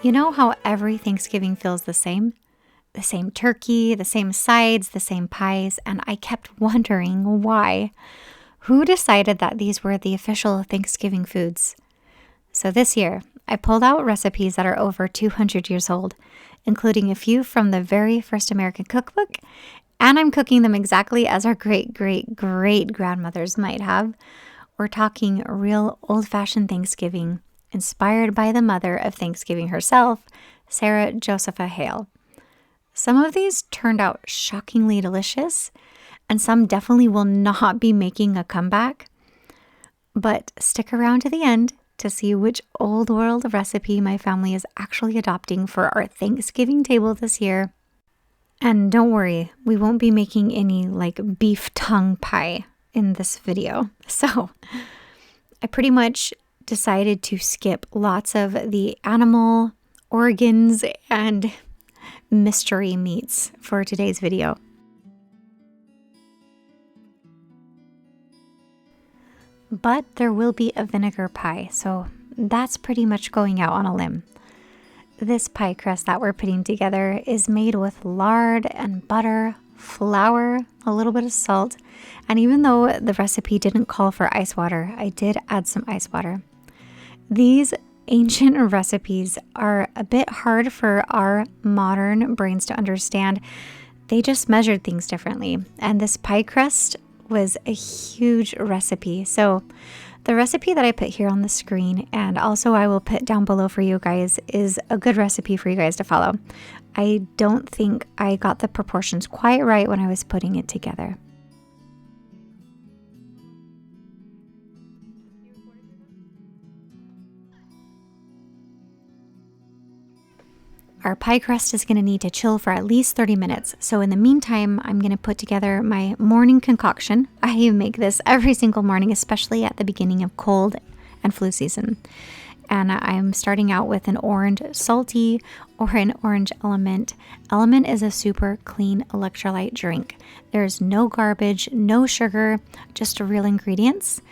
You know how every Thanksgiving feels the same? The same turkey, the same sides, the same pies, and I kept wondering why. Who decided that these were the official Thanksgiving foods? So this year, I pulled out recipes that are over 200 years old, including a few from the very First American Cookbook, and I'm cooking them exactly as our great grandmothers might have. We're talking real old-fashioned Thanksgiving, inspired by the mother of Thanksgiving herself, Sarah Josepha Hale. Some of these turned out shockingly delicious, and some definitely will not be making a comeback. But stick around to the end to see which old world recipe my family is actually adopting for our Thanksgiving table this year. And don't worry, we won't be making any beef tongue pie in this video. So I pretty much decided to skip lots of the animal organs and mystery meats for today's video. But there will be a vinegar pie, so that's pretty much going out on a limb. This pie crust that we're putting together is made with lard and butter, flour, a little bit of salt, and even though the recipe didn't call for ice water, I did add some ice water. These ancient recipes are a bit hard for our modern brains to understand. They just measured things differently, and this pie crust was a huge recipe. So the recipe that I put here on the screen, and also I will put down below for you guys, is a good recipe for you guys to follow. I don't think I got the proportions quite right when I was putting it together. Our pie crust is going to need to chill for at least 30 minutes. So in the meantime, I'm going to put together my morning concoction. I make this every single morning, especially at the beginning of cold and flu season. And I'm starting out with an orange salty or an orange LMNT. LMNT is a super clean electrolyte drink. There's no garbage, no sugar, just real ingredients.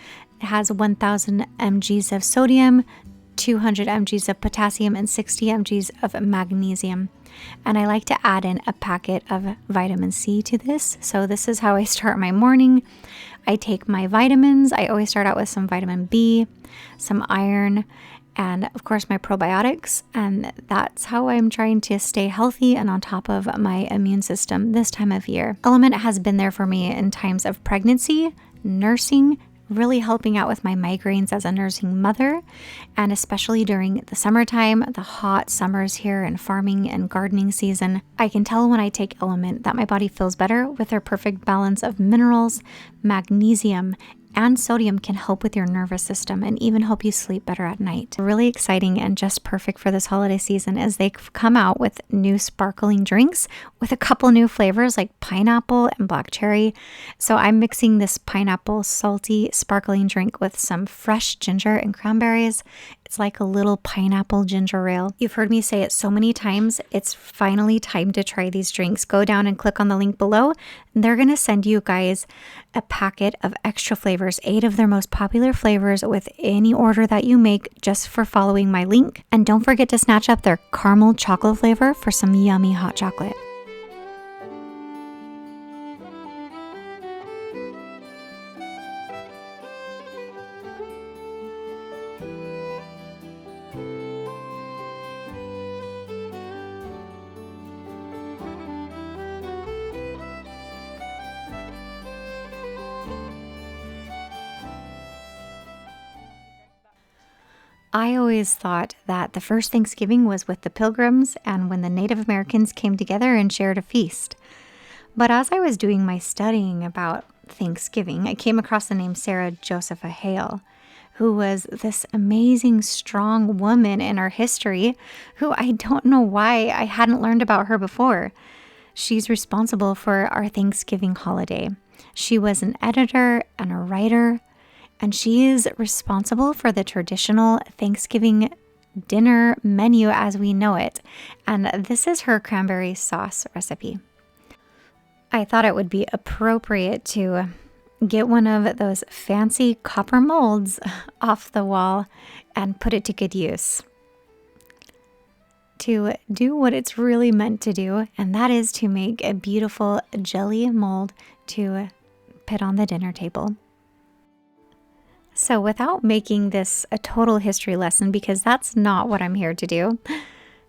It has 1,000 mgs of sodium, 200 mgs of potassium, and 60 mgs of magnesium. And I like to add in a packet of vitamin C to this. So this is how I start my morning. I take my vitamins. I always start out with some vitamin B, some iron, and of course my probiotics. And that's how I'm trying to stay healthy and on top of my immune system this time of year. LMNT has been there for me in times of pregnancy, nursing, really helping out with my migraines as a nursing mother, and especially during the summertime, the hot summers here in farming and gardening season. I can tell when I take LMNT that my body feels better with their perfect balance of minerals, magnesium, and sodium can help with your nervous system and even help you sleep better at night. Really exciting and just perfect for this holiday season as they come out with new sparkling drinks with a couple new flavors like pineapple and black cherry. So I'm mixing this pineapple salty sparkling drink with some fresh ginger and cranberries. It's like a little pineapple ginger ale. You've heard me say it so many times. It's finally time to try these drinks. Go down and click on the link below. They're going to send you guys a packet of extra flavors, 8 of their most popular flavors with any order that you make just for following my link. And don't forget to snatch up their caramel chocolate flavor for some yummy hot chocolate. I always thought that the first Thanksgiving was with the Pilgrims and when the Native Americans came together and shared a feast. But as I was doing my studying about Thanksgiving, I came across the name Sarah Josepha Hale, who was this amazing, strong woman in our history who I don't know why I hadn't learned about her before. She's responsible for our Thanksgiving holiday. She was an editor and a writer, and she is responsible for the traditional Thanksgiving dinner menu as we know it. And this is her cranberry sauce recipe. I thought it would be appropriate to get one of those fancy copper molds off the wall and put it to good use. to do what it's really meant to do, and that is to make a beautiful jelly mold to put on the dinner table. So without making this a total history lesson, because that's not what I'm here to do,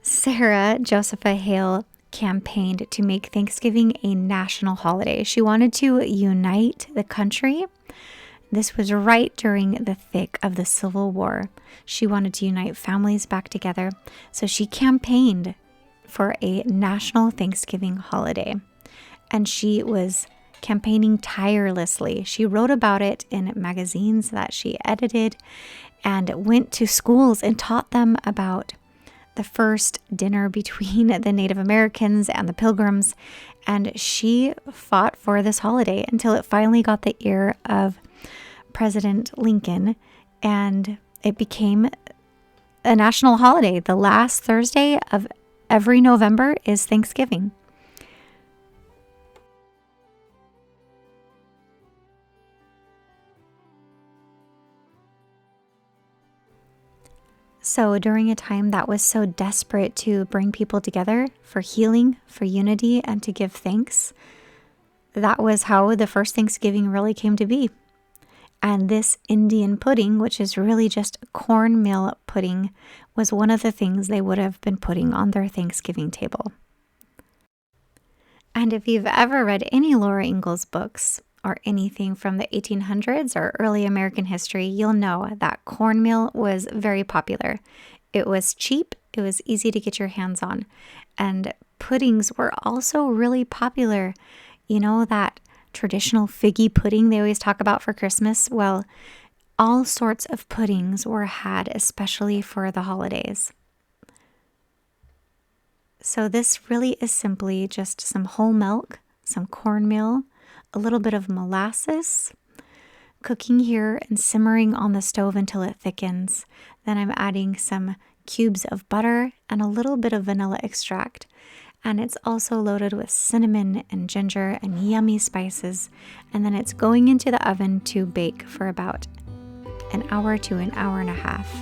Sarah Josepha Hale campaigned to make Thanksgiving a national holiday. She wanted to unite the country. This was right during the thick of the Civil War. She wanted to unite families back together, so she campaigned for a national Thanksgiving holiday. And she was campaigning tirelessly. She wrote about it in magazines that she edited and went to schools and taught them about the first dinner between the Native Americans and the Pilgrims. And she fought for this holiday until it finally got the ear of President Lincoln, and it became a national holiday. The last Thursday of every November is Thanksgiving. So during a time that was so desperate to bring people together for healing, for unity, and to give thanks, that was how the first Thanksgiving really came to be. And this Indian pudding, which is really just cornmeal pudding, was one of the things they would have been putting on their Thanksgiving table. And if you've ever read any Laura Ingalls books, or anything from the 1800s or early American history, you'll know that cornmeal was very popular. It was cheap, it was easy to get your hands on, and puddings were also really popular. You know, that traditional figgy pudding they always talk about for Christmas? Well, all sorts of puddings were had, especially for the holidays. So this really is simply just some whole milk, some cornmeal, a little bit of molasses, cooking here and simmering on the stove until it thickens. Then I'm adding some cubes of butter and a little bit of vanilla extract. And it's also loaded with cinnamon and ginger and yummy spices. And then it's going into the oven to bake for about an hour to an hour and a half.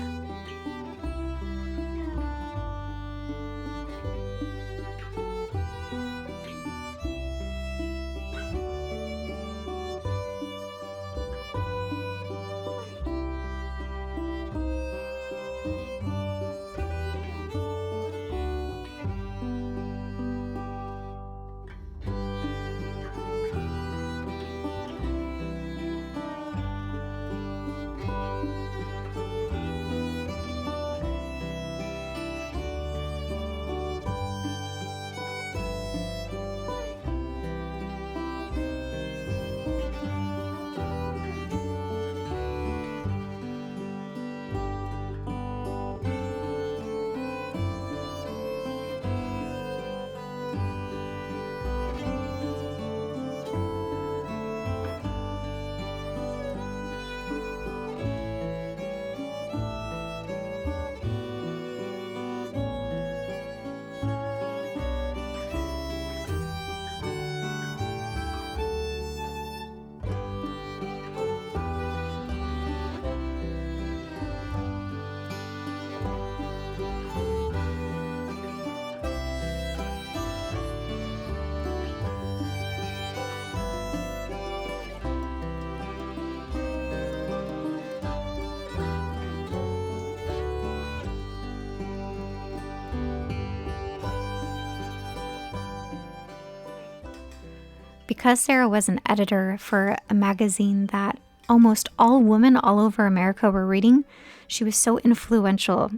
Because Sarah was an editor for a magazine that almost all women all over America were reading, she was so influential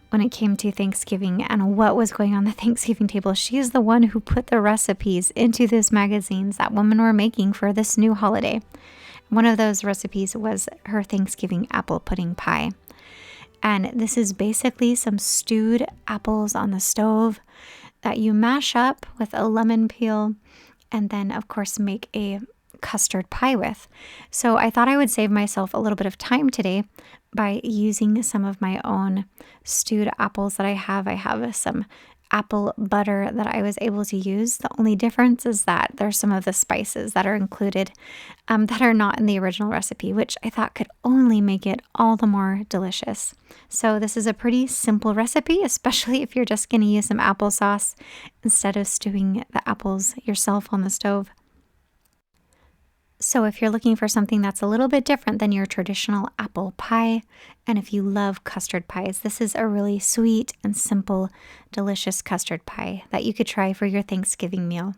when it came to Thanksgiving and what was going on the Thanksgiving table. She is the one who put the recipes into those magazines that women were making for this new holiday. One of those recipes was her Thanksgiving apple pudding pie. And this is basically some stewed apples on the stove that you mash up with a lemon peel and then, of course, make a custard pie with. So I thought I would save myself a little bit of time today by using some of my own stewed apples that I have. I have some apple butter that I was able to use. The only difference is that there's some of the spices that are included that are not in the original recipe, which I thought could only make it all the more delicious. So this is a pretty simple recipe, especially if you're just going to use some applesauce instead of stewing the apples yourself on the stove. So if you're looking for something that's a little bit different than your traditional apple pie, and if you love custard pies, this is a really sweet and simple, delicious custard pie that you could try for your Thanksgiving meal.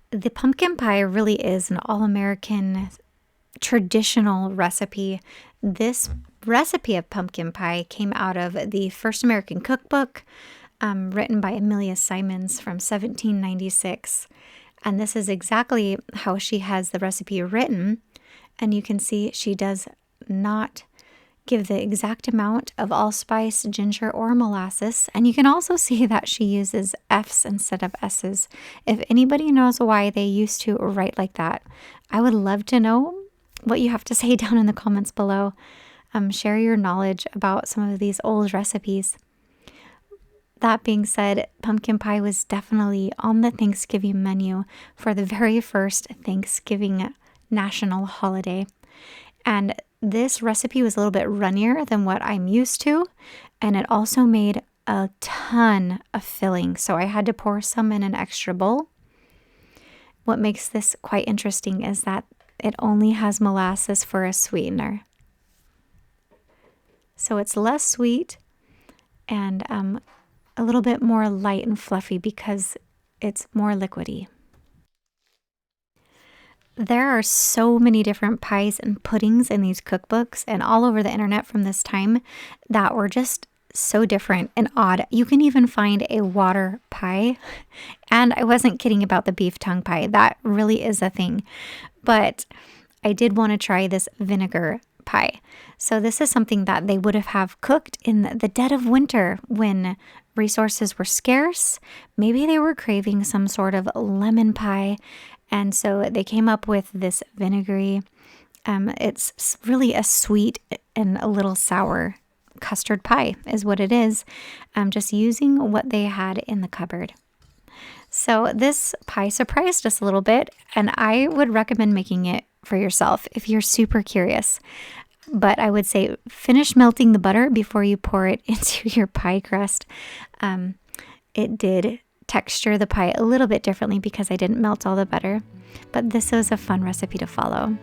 The pumpkin pie really is an all-American traditional recipe. This recipe of pumpkin pie came out of the First American Cookbook, written by Amelia Simons from 1796. And this is exactly how she has the recipe written. And you can see she does not give the exact amount of allspice, ginger, or molasses. And you can also see that she uses F's instead of S's. If anybody knows why they used to write like that, I would love to know what you have to say down in the comments below. Share your knowledge about some of these old recipes. That being said, pumpkin pie was definitely on the Thanksgiving menu for the very first Thanksgiving national holiday. And this recipe was a little bit runnier than what I'm used to, and it also made a ton of filling, so I had to pour some in an extra bowl. What makes this quite interesting is that it only has molasses for a sweetener. So it's less sweet and a little bit more light and fluffy because it's more liquidy. There are so many different pies and puddings in these cookbooks and all over the internet from this time that were just so different and odd. You can even find a water pie. And I wasn't kidding about the beef tongue pie. That really is a thing. But I did want to try this vinegar pie. So this is something that they would have cooked in the dead of winter when resources were scarce. Maybe they were craving some sort of lemon pie. And so they came up with this vinegary. It's really a sweet and a little sour custard pie is what it is. Just using what they had in the cupboard. So this pie surprised us a little bit, and I would recommend making it for yourself if you're super curious. But I would say finish melting the butter before you pour it into your pie crust. It did texture the pie a little bit differently because I didn't melt all the butter, but this was a fun recipe to follow.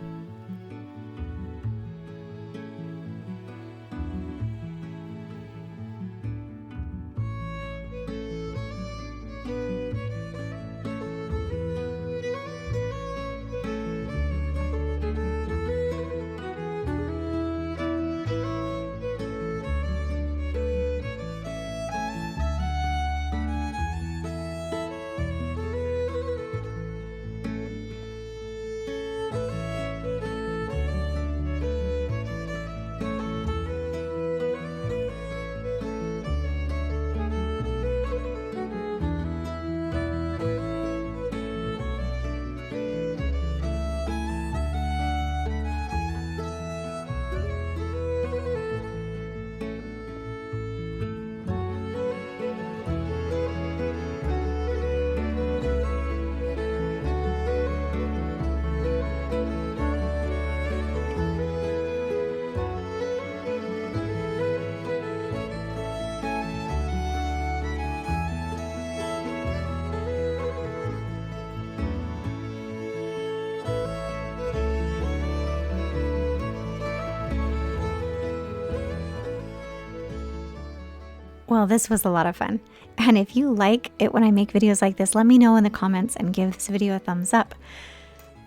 Well, this was a lot of fun. And if you like it when I make videos like this, let me know in the comments and give this video a thumbs up.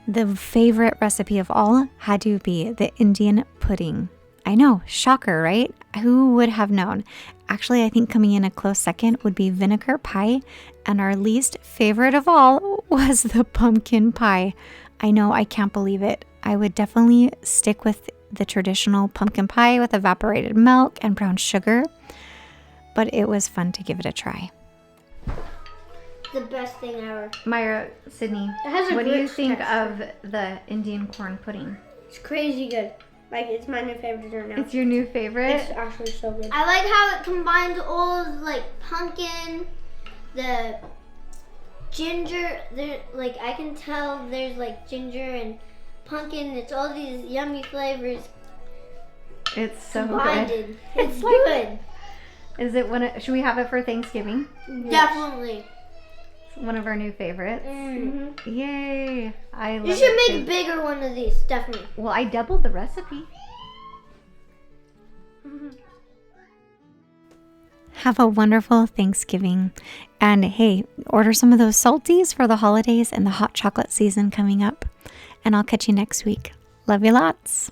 The favorite recipe of all had to be the Indian pudding. I know, shocker, right? Who would have known? Actually, I think coming in a close second would be vinegar pie, and our least favorite of all was the pumpkin pie. I know, I can't believe it. I would definitely stick with the traditional pumpkin pie with evaporated milk and brown sugar, but it was fun to give it a try. The best thing ever. Myra, Sydney, It has a what do you rich think texture. of the Indian corn pudding? It's crazy good. Like, it's my new favorite right now. It's your new favorite? It's actually so good. I like how it combines all of, like, pumpkin, the ginger. There, like, I can tell there's, like, ginger and pumpkin. It's all these yummy flavors. It's so combined. good. It's good. Is it should we have it for Thanksgiving? Definitely. It's one of our new favorites. Mm-hmm. Yay. I love it. You should make a bigger one of these, definitely. Well, I doubled the recipe. Have a wonderful Thanksgiving. And hey, order some of those salties for the holidays and the hot chocolate season coming up. And I'll catch you next week. Love you lots.